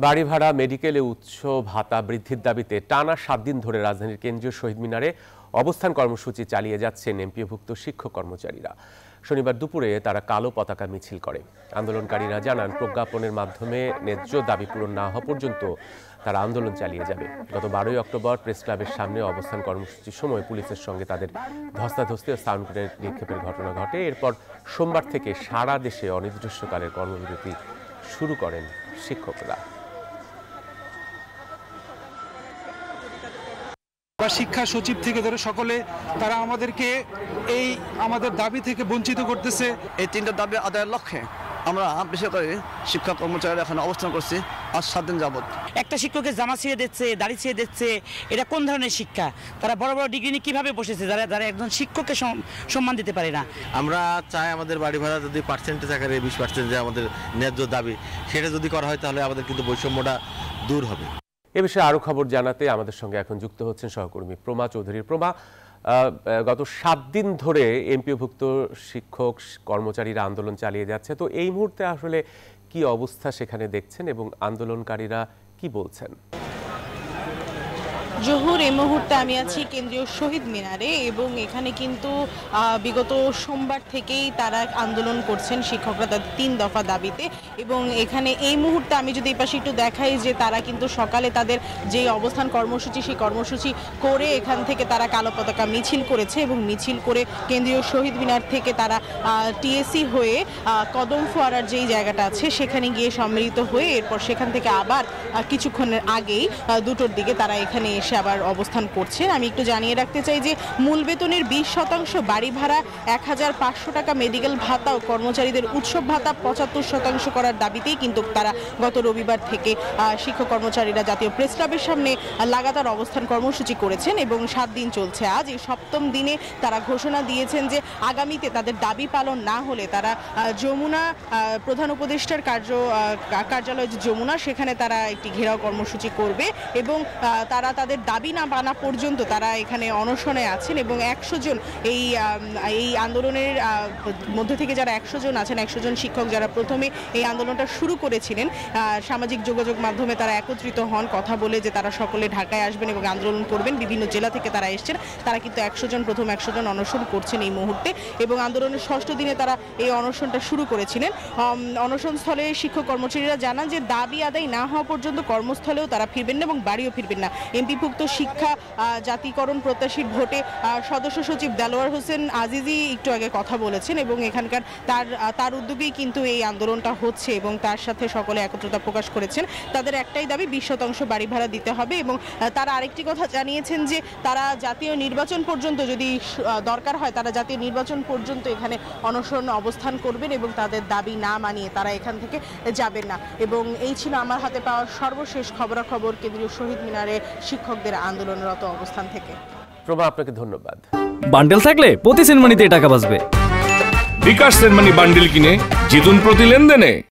বাড়ি ভাড়া মেডিকেলে উচ্চ ভাতা বৃদ্ধির দাবিতে টানা 7 দিন ধরে রাজধানীর কেন্দ্রীয় শহীদ মিনারে অবস্থান কর্মসূচি চালিয়ে যাচ্ছেন এমপিওভুক্ত শিক্ষক কর্মচারীরা। শনিবার দুপুরে তারা কালো পতাকা মিছিল করে। আন্দোলনকারীরা জানান, প্রজ্ঞাপনের মাধ্যমে ন্যায্য দাবি পূরণ না হওয়া পর্যন্ত তারা আন্দোলন চালিয়ে যাবে। গত 12 অক্টোবর প্রেস ক্লাবের সামনে অবস্থান কর্মসূচির সময় পুলিশের সঙ্গে তাদের ধস্তাধস্তি ও সাউন্ড গ্রেনেড নিক্ষেপের ঘটনা ঘটে। এরপর সোমবার থেকে সারা দেশে অনির্দিষ্টকালের কর্মবিরতি শুরু করেন শিক্ষকরা। শিক্ষা সচিব থেকে ধরে সকলে তারা আমাদেরকে এই আমাদের দাবি থেকে বঞ্চিত করতেছে। এই 3টা দাবি আদায়ের লক্ষ্যে আমরা বিশেষ করে শিক্ষা কর্মচারীরা এখানে অবস্থান করছি আজ 7 দিন যাবত। একটা শিক্ষকের জামা ছিঁড়ে দিচ্ছে, দাড়ি ছিঁড়ে দিচ্ছে, এটা কোন ধরনের শিক্ষা? তারা বড় বড় ডিগ্রি নিয়ে কিভাবে বসেছে, যারা একজন শিক্ষককে সম্মান দিতে পারে না। আমরা চাই আমাদের বাড়ি ভাড়া যদি পার্সেন্টেজ আকারে 20% যে আমাদের ন্যায্য দাবি, সেটা যদি করা হয় তাহলে আমাদের কিন্তু বৈষম্যটা দূর হবে। এ বিষয়ে আরো খবর জানাতে আমাদের সঙ্গে এখন যুক্ত হচ্ছেন সহকর্মী প্রমা চৌধুরী। প্রমা, গত 7 দিন ধরে এমপিওভুক্ত শিক্ষক কর্মচারীরা আন্দোলন চালিয়ে যাচ্ছে, তো এই মুহূর্তে আসলে কি অবস্থা সেখানে দেখছেন এবং আন্দোলনকারীরা কি বলছেন? জহুর, এই মুহূর্তে আমি আছি কেন্দ্রীয় শহীদ মিনারে এবং এখানে কিন্তু বিগত সোমবার থেকেই তারা আন্দোলন করছেন শিক্ষকরা তাদের 3 দফা দাবিতে। এবং এখানে এই মুহূর্তে আমি যদি এই পাশে একটু দেখাই যে তারা কিন্তু সকালে তাদের যে অবস্থান কর্মসূচি সেই কর্মসূচি করে এখান থেকে তারা কালো পতাকা মিছিল করেছে এবং মিছিল করে কেন্দ্রীয় শহীদ মিনার থেকে তারা টিএসসি হয়ে কদম ফোয়ারার যেই জায়গাটা আছে সেখানে গিয়ে সম্মিলিত হয়ে এরপর সেখান থেকে আবার কিছুক্ষণের আগেই 2টোর দিকে তারা এখানে এসে আবার অবস্থান করছেন। আমি একটু জানিয়ে রাখতে চাই যে মূল বেতনের 20%, বাড়ি ভাড়া 1500 টাকা, মেডিকেল ভাতা ও কর্মচারীদের উৎসব ভাতা 75% করার দাবিতেই কিন্তু তারা গত রবিবার থেকে শিক্ষক কর্মচারীরা জাতীয় প্রেস ক্লাবের সামনে লাগাতার অবস্থান কর্মসূচি করেছেন এবং 7 দিন চলছে। আজ এই 7ম দিনে তারা ঘোষণা দিয়েছেন যে আগামীতে তাদের দাবি পালন না হলে তারা যমুনা প্রধান উপদেষ্টার কার্যালয় যমুনা সেখানে তারা একটি ঘেরাও কর্মসূচি করবে এবং তারা তাদের দাবি না মানা পর্যন্ত তারা এখানে অনশনে আছেন। এবং 100 জন এই আন্দোলনের মধ্যে থেকে যারা 100 জন আছেন, 100 জন শিক্ষক যারা প্রথমে এই আন্দোলনটা শুরু করেছিলেন, সামাজিক যোগাযোগ মাধ্যমে তারা একত্রিত হন কথা বলে যে তারা সকলে ঢাকায় আসবেন এবং আন্দোলন করবেন। বিভিন্ন জেলা থেকে তারা এসছেন, তারা কিন্তু 100 জন প্রথম 100 জন অনশন করছেন এই মুহূর্তে এবং আন্দোলনের 6ষ্ঠ দিনে তারা এই অনশনটা শুরু করেছিলেন। অনশনস্থলে শিক্ষক কর্মচারীরা জানান যে দাবি আদায় না হওয়া পর্যন্ত কর্মস্থলেও তারা ফিরবেন না এবং বাড়িও ফিরবেন না। এমপিভুক্ত শিক্ষা জাতীয়করণ প্রত্যাশীর ভোটে সদস্য সচিব দেলোয়ার হোসেন আজিজি একটু আগে কথা বলেছেন এবং এখানকার তার উদ্যোগেই কিন্তু এই আন্দোলনটা হচ্ছে এবং তার সাথে সকলে একত্রতা প্রকাশ করেছেন। তাদের একটাই দাবি 20% বাড়ি ভাড়া দিতে হবে এবং তারা আরেকটি কথা জানিয়েছেন যে তারা জাতীয় নির্বাচন পর্যন্ত যদি দরকার হয় তারা জাতীয় নির্বাচন পর্যন্ত এখানে অনশন অবস্থান করবেন এবং তাদের দাবি না মানিয়ে তারা এখান থেকে যাবেন না। এবং এই ছিল আমার হাতে পাওয়া সর্বশেষ খবরাখবর কেন্দ্রীয় শহীদ মিনারে শিক্ষকদের আন্দোলনরত অবস্থান থেকে। প্রভা, আপনাকে ধন্যবাদ। বান্ডেল থাকলে প্রতি সেনমানিতে টাকা বাঁচবে। বিকাশ সেনমানি বান্ডেল কিনে জিতুন প্রতি লেনদেনে।